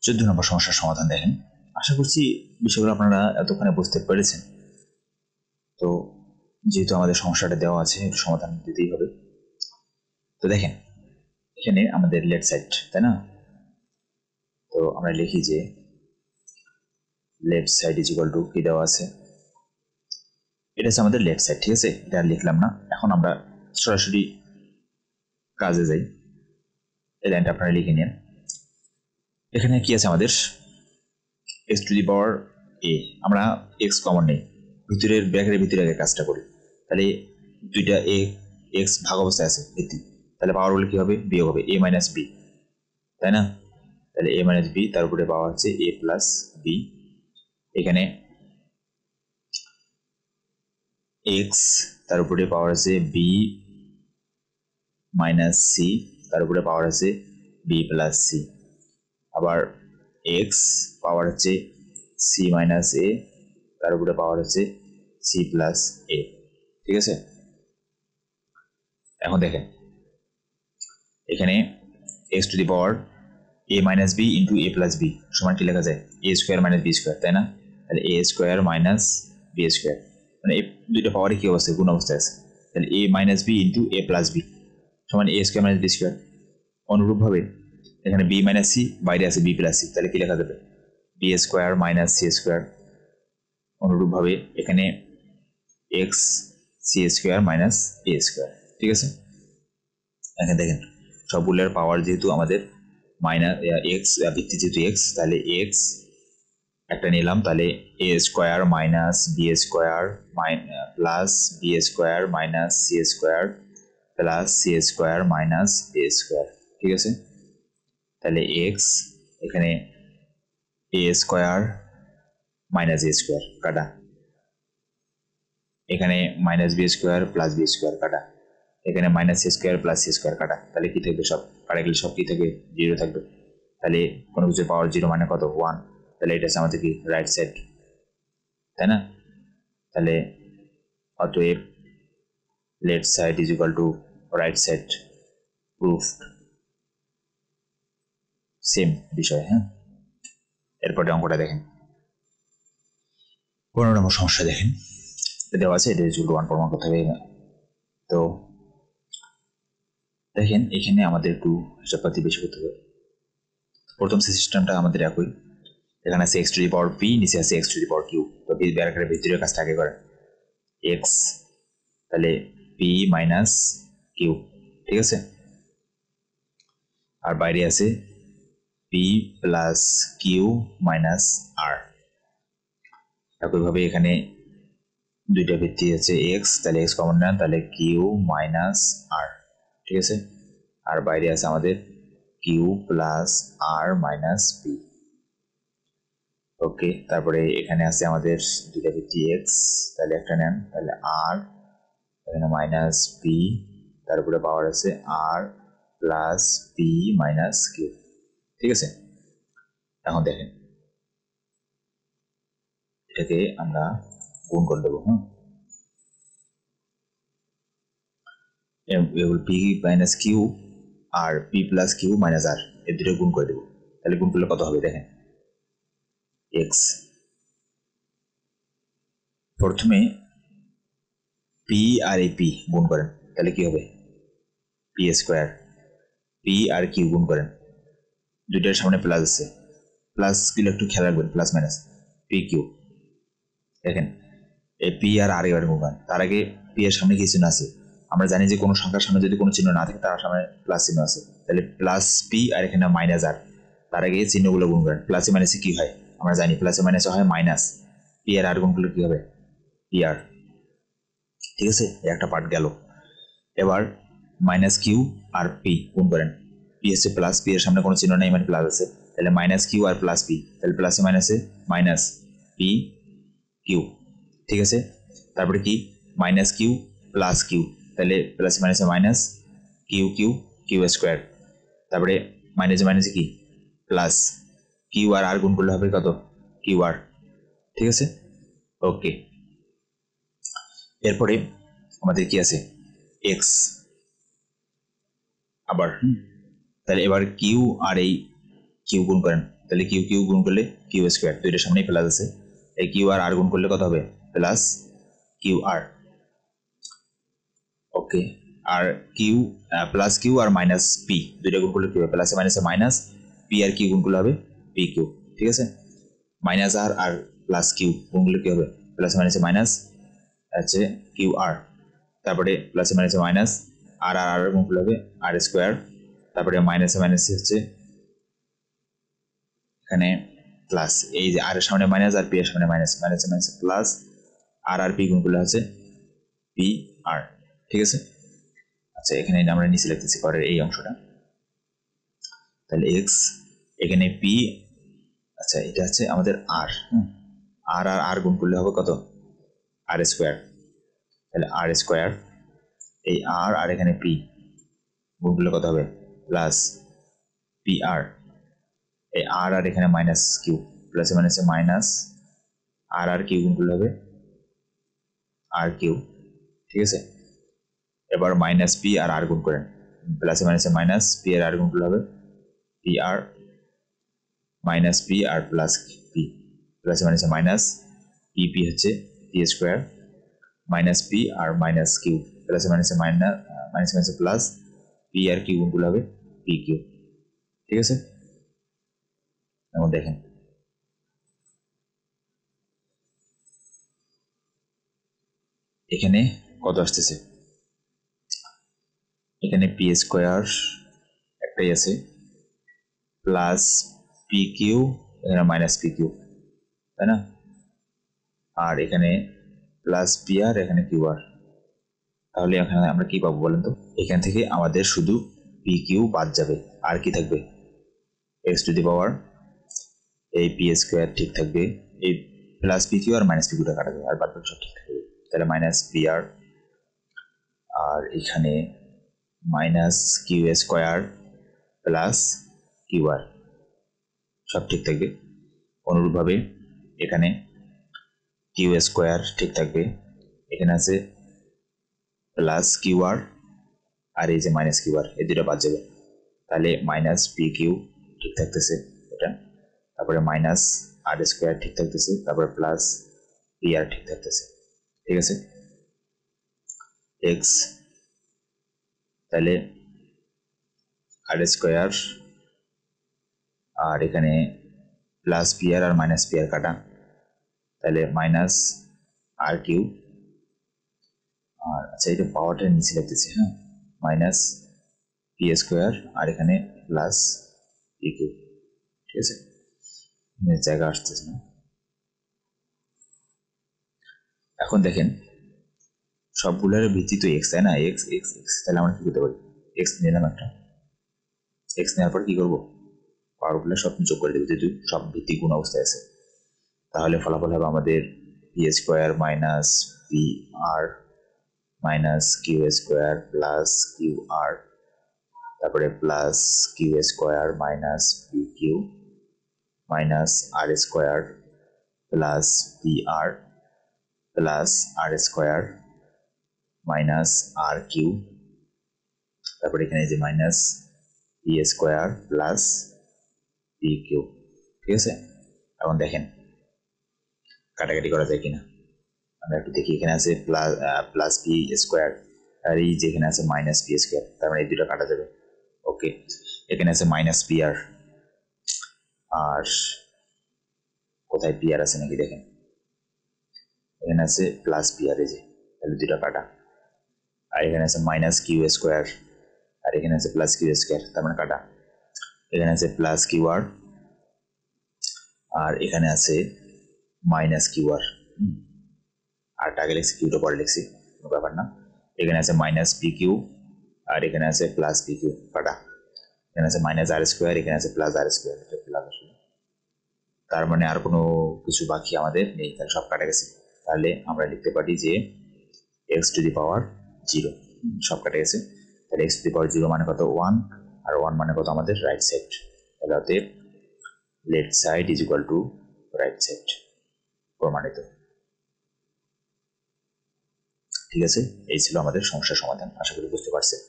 14 নম্বর সমস্যার সমাধান দেখেন। আশা করছি বিষয়গুলো আপনারা এতক্ষণে বুঝতে পেরেছেন। তো যেহেতু আমাদের সমস্যাটা দেওয়া আছে, একটু সমাধান দিতেই হবে। তো দেখেন, এখানে আমাদের লেফট সাইড, তাই না? তো আমরা লিখি যে left side is equal to কি দেওয়া আছে, এটা হচ্ছে আমাদের লেফট সাইড, ঠিক আছে? এটা আর লিখলাম না। এখন আমরা সরাসরি কাজে যাই। এই লাইনটা আপনারা লিখে নিন। এখানে কি আছে আমাদের, এক্স টু দি পাওয়ার এ। আমরা এক্স কমন নেই, ভিতরের ব্র্যাকেটের ভিতরে আগে কাজটা করি। তাহলে দুইটা এ এক্স ভাগ অবস্থায় আছে ভিত্তি, তাহলে পাওয়ার বলে কি হবে, বিয়োগ হবে এ মাইনাস বি, তাই না? তাহলে এ মাইনাস বি, তার উপরে পাওয়ার হচ্ছে এ প্লাস বি। এখানে এক্স, তার উপরে পাওয়ার আছে বি মাইনাস সি, তার উপরে পাওয়ার আছে বি প্লাস সি। আবার এক্স পাওয়ার হচ্ছে সি মাইনাস এ, তার উপরে পাওয়ার হচ্ছে সি প্লাস এ, ঠিক আছে? এখন দেখেন, এখানে x to the power a minus b into a plus b সমান কি লেখা যায়, a square minus b square, তাই না? তাহলে a square minus b square, মানে এই দুইটা পাওয়ারে কি অবস্থায়, গুণ অবস্থায় আছে। তাহলে এ minus b into a plus b সমান এ স্কোয়ার মাইনাস বি স্কোয়ার। অনুরূপভাবে এখানে বি মাইনাস সি, বাইরে আছে বি প্লাস সি, তাহলে কি লেখা যাবে, b square minus c square. অনুরূপভাবে এখানে x c square minus a square, ঠিক আছে? এখানে দেখেন সবগুলোর পাওয়ার যেহেতু আমাদের মাইনাস এক্স, ভিত্তি যেহেতু এক্স, তাহলে এক্স একটা নিলাম, তাহলে a square minus b square plus b square minus c square plus c square minus a square, ঠিক আছে? তাহলে এক্স এখানে a square minus a square কাটা, এখানে minus b square plus b square কাটা, এখানে minus c square plus c square কাটা, তাহলে কি থাকবে, সব কাটা গেলে সব কি থাকবে, জিরো থাকবে। তাহলে কোনো কিছুর পাওয়ার জিরো মানে কত, 1। তাহলে এটা হচ্ছে আমাদের কি, রাইট সাইড, তাই না? তাহলে অতএব left side is equal to right side, proof. Same বিষয়, হ্যাঁ। এরপরে অঙ্কটা দেখেন, 15 নম্বর সমস্যা দেখেন, দেওয়া আছে এটা ইজ 1 প্রমাণ করতে হবে। তো দেখেন এখানে আমাদের একটু হিসাবপাতি বেশি করতে হবে। প্রথম সিস্টেমটা আমাদের একই, এখানে আছে x to the power p, নিচে আছে x to the power q. তো বি ব্র্যাকেটের ভিতরের কাজটা আগে করেন, এক্স তাহলে পি মাইনাস কিউ, ঠিক আছে? আর বাইরে আছে পি প্লাস কিউ মাইনাস আর। একইভাবে এখানে দুইটা ভিত্তি আছে এক্স, তাহলে এক্স কমন নেন, তাহলে কিউ মাইনাস আর, ঠিক আছে? আর বাইরে আছে আমাদের কিউ প্লাস আর মাইনাস পি। ওকে, তারপরে এখানে আছে আমাদের দুইটা ভিত্তি এক্স, তাহলে একটা নেন, তাহলে আর, এখানে মাইনাস পি, তার উপরে পাওয়ার আছে আর প্লাস পি মাইনাস কিউ, ঠিক আছে? এখন দেখেন এটাকে আমরা গুণ করে দেবো, P minus Q R P plus Q minus আর, এর দুটো গুণ করে দেবো। তাহলে গুণ করলে কত হবে দেখেন, এক্স, প্রথমে পি আর এই পি গুণ করেন, তাহলে কি হবে, P square, P R Q গুণ করেন, দুইটার সামনে প্লাস আছে, প্লাস গুলো একটু খেয়াল রাখবেন, প্লাস মাইনাস পি কিউ। দেখেন এই পি আর এবার গুণ করেন, তার আগে পি এর সামনে কি চিহ্ন আছে, আমরা জানি যে কোনো সংখ্যার সামনে যদি কোনো চিহ্ন না থাকে তার সামনে প্লাস চিহ্ন আছে, তাহলে প্লাস পি আর এখানে মাইনাস আর, তার আগে চিহ্নগুলো গুণ করেন। প্লাসে মাইনাসে কি হয় আমরা জানি, প্লাসে মাইনাসে হয় মাইনাস, পি আর গুণ করলে কি হবে, পি আর, ঠিক আছে? একটা পার্ট গেল। এবার মাইনাস কিউ আর পি গুণ করেন, পি হচ্ছে প্লাস, পি এর সামনে কোনো চিহ্ন নেই মানে প্লাস আছে, তাহলে minus Q R plus P, তাহলে প্লাসে মাইনাসে মাইনাস পি কিউ, ঠিক আছে? তারপরে কি, মাইনাস কিউ প্লাস কিউ, তাহলে প্লাস মাইনাসে minus q q q square, তারপরে মাইনাসে মাইনাসে কি প্লাস কিউ আর গুণ করলে হবে কত, কিউ আর, ঠিক আছে? ওকে, এরপরে আমাদের কি আছে, এক্স, আবার তাহলে এবার কিউ আর এই কিউ গুণ করেন, তাহলে কিউ কিউ গুণ করলে কিউ স্কোয়ার, দুইটার সামনেই প্লাস আছে, এই কিউ আর আর গুণ করলে কত হবে প্লাস কিউ আর। ওকে, আর কিউ প্লাস কিউ আর মাইনাস পি দুইটা গুণ করলে কি হবে প্লাসে মাইনাসে মাইনাস, পি আর কিউ গুণ করলে হবে পি কিউ। ঠিক আছে, মাইনাস আর আর প্লাস কিউ গুণ করলে কি হবে প্লাসে মাইনাসে মাইনাস হচ্ছে কিউ আর, তারপরে প্লাসে মাইনাসে মাইনাস আর আর আর গুণ করলে হবে আর স্কোয়ার, তারপরে মাইনাসে মাইনাসে হচ্ছে এখানে প্লাস, এই যে আর এর সামনে মাইনাস আর পি এর সামনে মাইনাস, মাইনাসে মাইনাসে প্লাস আর আর পি গুণ করলে হচ্ছে পি আর। ঠিক আছে, আচ্ছা এখানে আমরা নিচে লিখতেছি পরের এই অংশটা, তাহলে এক্স এখানে পি, আচ্ছা এটা হচ্ছে আমাদের আর, আর আর আর গুণ করলে হবে কত আর স্কোয়ার, তাহলে আর স্কোয়ার এই আর আর এখানে পি গুণ করলে কত হবে প্লাস পি আর, এই আর আর এখানে মাইনাস কিউ প্লাসে মাইনাসে মাইনাস আর আর কিউ গুণ করলে হবে আর কিউ। ঠিক আছে, এবার মাইনাস পি আর আর গুণ করেন, প্লাসে মাইনাসে মাইনাস পি আর আর গুণ করলে হবে P r minus p r plus P, প্লাসে মাইনাসে মাইনাস পি পি হচ্ছে P square minus p r minus Q, প্লাসে মাইনাসে মাইনাস মাইনাসে মাইনাসে প্লাস পি আর কিউ গুণ করলে হবে পি কিউ। ঠিক আছে, এখন দেখেন এখানে কত আসতেছে, এখানে পি স্কোয়ার একটাই আছে প্লাস পি কিউ এখানে মাইনাস পি কিউ, তাই না, আর এখানে প্লাস পি আর এখানে কিউ আর, তাহলে এখানে আমরা কি পাবো বলেন তো, এখান থেকে আমাদের শুধু পি কিউ বাদ যাবে, আর কি থাকবে এক্স টু দি পাওয়ার এই পি স্কোয়ার ঠিক থাকবে, এই plus p Q R minus P কিউটা কাটা যাবে, আর বাদ বাকি সব ঠিক থাকবে, তাহলে মাইনাস পি আর, আর এখানে minus q square plus q r সব ঠিক থাকবে। অনুরূপভাবে এখানে কিউ স্কোয়ার ঠিক থাকবে, এখানে আছে প্লাস কিউ আর আর এই যে মাইনাস কিউ আর, এই দুটো বাদ যাবে, তাহলে মাইনাস পি কিউ ঠিক থাকতেছে এটা, তারপরে মাইনাস আর স্কোয়ার ঠিক থাকতেছে, তারপরে প্লাস পি আর ঠিক থাকতেছে। ঠিক আছে, এক্স তাহলে আর স্কোয়ার আর এখানে plus p r minus p আর কাটা, তাহলে মাইনাস আর কিউ, আর আচ্ছা এটা পাওয়ারটা নিচে লিখতেছি, হ্যাঁ মাইনাস পি স্কোয়ার আর এখানে প্লাস পি কিউ। ঠিক আছে, জায়গা আসতেছে না। এখন দেখেন সবগুলোর ভিত্তি তো এক্স, তাই না, এক্স এক্স এক্স, তাহলে আমরা কি করতে পারি, এক্স নিলাম একটা, এক্স নেওয়ার পর কি করবো পাওয়ারগুলো সব যোগ করে দেবো, যেহেতু সব ভিত্তি গুণ অবস্থায় আছে, তাহলে ফলাফল হবে আমাদের p square minus p r minus q square plus q r, তারপরে plus q square minus p q minus r square plus p r plus r square minus r q, তারপরে এখানে যে minus p square plus p q. ঠিক আছে, এখন দেখেন কাটাকাটি করা যায় কিনা, আমরা একটু দেখি, এখানে আছে প্লাস পি স্কোয়ার আর এই যেখানে আছে মাইনাস পি স্কোয়ার, তার মানে এই দুটো কাটা যাবে। ওকে, এখানে আছে মাইনাস পি আর, আর কোথায় পি আর আছে নাকি দেখেন, এখানে আছে প্লাস পি আর, এই যে তাহলে দুটো কাটা, আর এখানে আছে মাইনাস কিউ স্কোয়ার আর এখানে আছে প্লাস কিউ স্কোয়ার, তার মানে কাটা, এখানে আছে প্লাস কিউ আর এখানে আছে মাইনাস কিউ আর আগে লিখছি কিউটা পরে লিখছি, কোনো ব্যাপার না, এখানে আছে মাইনাস পি কিউ আর এখানে আছে প্লাস পি কিউ কাটা, এখানে আছে মাইনাস আর স্কোয়ার এখানে আছে প্লাস আর স্কোয়ার, প্লাস আসলে, তার মানে আর কোনো কিছু বাকি আমাদের নেই, তাহলে সব কাটা গেছে, তাহলে আমরা লিখতে পারি যে x to the power zero, সব কাটা গেছে, তাহলে x to the power zero মানে কত ওয়ান, আর ওয়ান মানে কত আমাদের রাইট সাইড, তাহলে অতএব left side is equal to right side প্রমাণিত। ঠিক আছে, এই ছিল আমাদের সমস্যার সমাধান, আশা করি বুঝতে পারছেন।